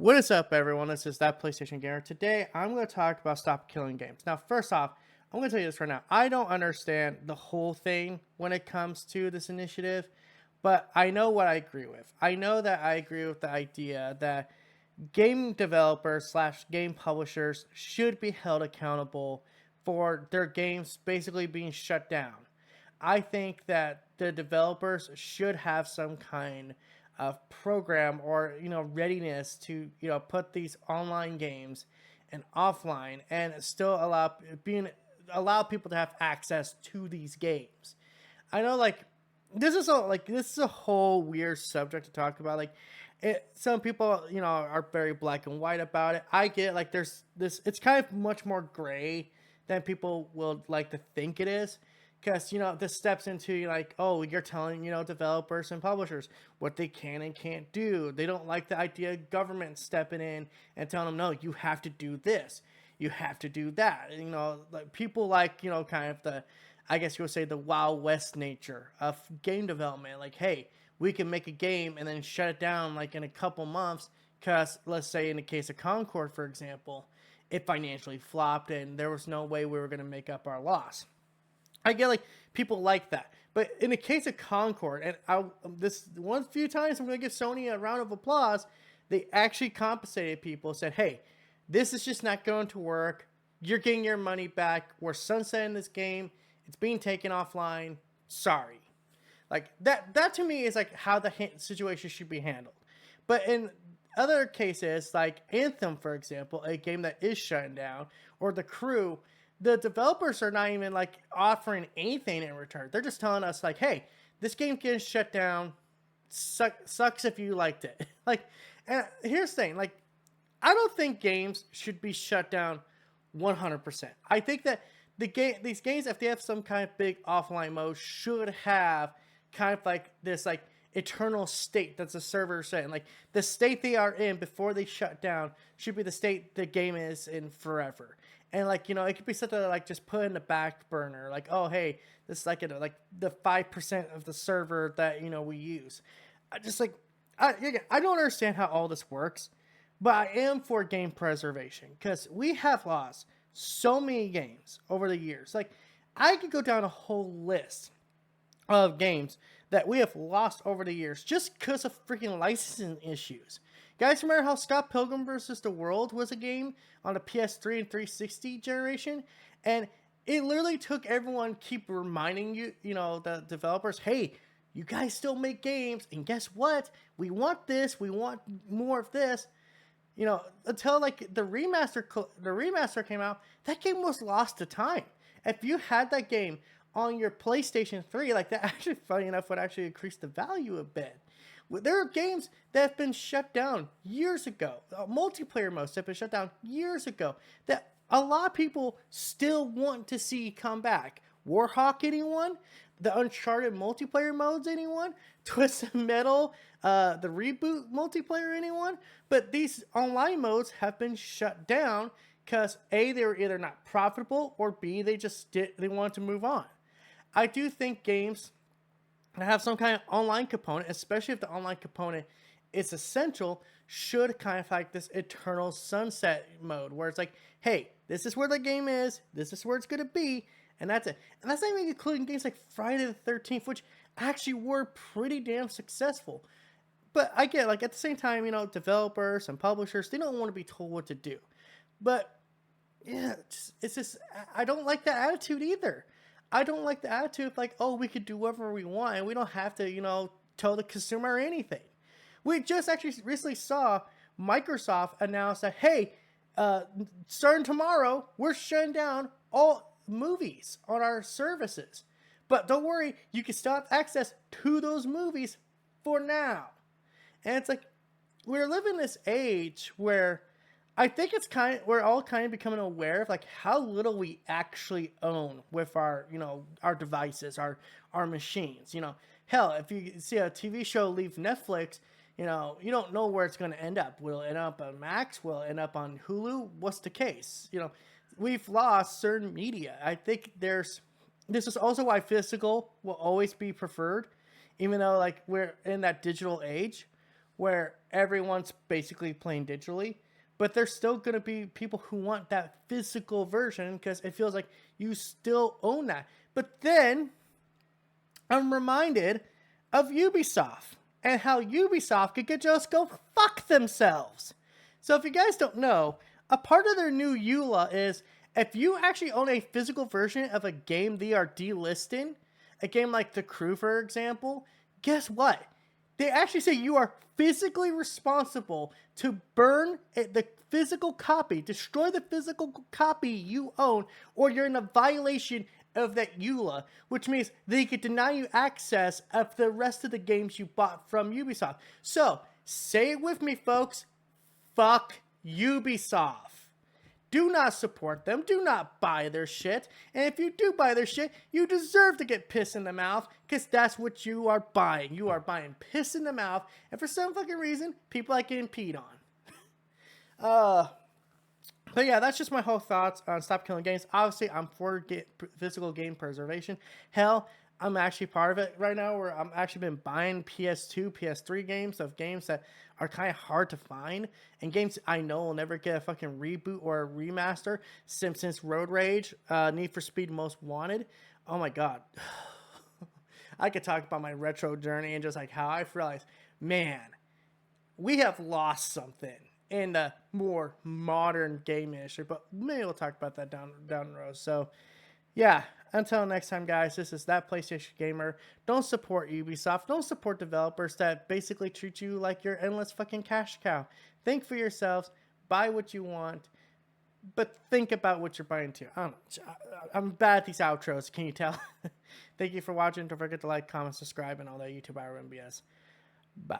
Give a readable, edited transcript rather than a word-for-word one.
What is up, everyone? This is That PlayStation Gamer. Today, I'm going to talk about Stop Killing Games. Now, first off, I'm going to tell you this right now. I don't understand the whole thing when it comes to this initiative, but I know what I agree with. I know that I agree with the idea that game developers slash game publishers should be held accountable for their games basically being shut down. I think that the developers should have some kind of program or readiness to put these online games and offline and still allow people to have access to these games. I know this is a whole weird subject to talk about. Some people are very black and white about it. I get there's this. It's kind of much more gray than people will like to think it is, because this steps into oh, you're telling developers and publishers what they can and can't do. They don't like the idea of government stepping in and telling them, no, you have to do this, you have to do that. Like people kind of the, I guess you would say, the Wild West nature of game development. Like, hey, we can make a game and then shut it down in a couple months because, let's say in the case of Concord, for example, it financially flopped and there was no way we were going to make up our loss. I get people like that, but in the case of Concord, and this one few times I'm going to give Sony a round of applause. They actually compensated people, said, "Hey, this is just not going to work. You're getting your money back. We're sunsetting this game. It's being taken offline. Sorry." Like that to me is how the situation should be handled. But in other cases, like Anthem, for example, a game that is shutting down, or The Crew, the developers are not even offering anything in return. They're just telling us hey, this game gets shut down. Sucks if you liked it. And here's the thing, I don't think games should be shut down 100%. I think that these games, if they have some kind of big offline mode, should have kind of this eternal state that's the server saying. The state they are in before they shut down should be the state the game is in forever. And it could be something just put in the back burner. Oh, hey, this is the 5% of the server that we use. I don't understand how all this works, but I am for game preservation because we have lost so many games over the years. I could go down a whole list of games that we have lost over the years just because of freaking licensing issues. Guys, remember how Scott Pilgrim vs. the World was a game on the PS3 and 360 generation? And it literally took everyone keep reminding the developers, hey, you guys still make games, and guess what? We want this, we want more of this. Until the remaster came out, that game was lost to time. If you had that game on your PlayStation 3, that actually, funny enough, would actually increase the value a bit. There are games that have been shut down years ago. Multiplayer modes have been shut down years ago that a lot of people still want to see come back. Warhawk, anyone? The Uncharted multiplayer modes, anyone? Twisted Metal, the reboot multiplayer, anyone? But these online modes have been shut down because A, they were either not profitable, or B, they wanted to move on. I do think games that have some kind of online component, especially if the online component is essential, should kind of this eternal sunset mode where it's hey, this is where the game is, this is where it's going to be, and that's it. And that's not even including games like Friday the 13th, which actually were pretty damn successful. But I get at the same time, developers and publishers, they don't want to be told what to do. But yeah, it's just I don't like that attitude either. I don't like the attitude of oh, we could do whatever we want and we don't have to, tell the consumer anything. We just actually recently saw Microsoft announce that, hey, starting tomorrow, we're shutting down all movies on our services. But don't worry, you can still have access to those movies for now. And it's we're living in this age where I think we're all kind of becoming aware of how little we actually own with our our devices, our machines. Hell, if you see a TV show leave Netflix, you don't know where it's going to end up. Will it end up on Max? Will it end up on Hulu? What's the case? We've lost certain media. I think this is also why physical will always be preferred, even though we're in that digital age. where everyone's basically playing digitally, but there's still going to be people who want that physical version because it feels like you still own that. But then I'm reminded of Ubisoft and how Ubisoft could just go fuck themselves. So if you guys don't know, a part of their new EULA is if you actually own a physical version of a game they are delisting, a game like The Crew, for example, guess what? They actually say you are physically responsible to burn the physical copy, destroy the physical copy you own, or you're in a violation of that EULA, which means they could deny you access of the rest of the games you bought from Ubisoft. So, say it with me, folks. Fuck Ubisoft. Do not support them. Do not buy their shit. And if you do buy their shit, you deserve to get piss in the mouth because that's what you are buying. You are buying piss in the mouth. And for some fucking reason, people like getting peed on. But yeah, that's just my whole thoughts on Stop Killing Games. Obviously, I'm for physical game preservation. Hell, I'm actually part of it right now where I'm actually been buying PS2, PS3 games that are kind of hard to find. And games I know will never get a fucking reboot or a remaster. Simpsons Road Rage, Need for Speed Most Wanted. Oh my god. I could talk about my retro journey and just like how I realized, man, we have lost something in the more modern game industry, but maybe we'll talk about that down the road. So, yeah, until next time, guys, this is That PlayStation Gamer. Don't support Ubisoft. Don't support developers that basically treat you like you're endless fucking cash cow. Think for yourselves. Buy what you want, but think about what you're buying too. I don't know. I'm bad at these outros. Can you tell? Thank you for watching. Don't forget to like, comment, subscribe, and all that YouTube IRMBS. Bye.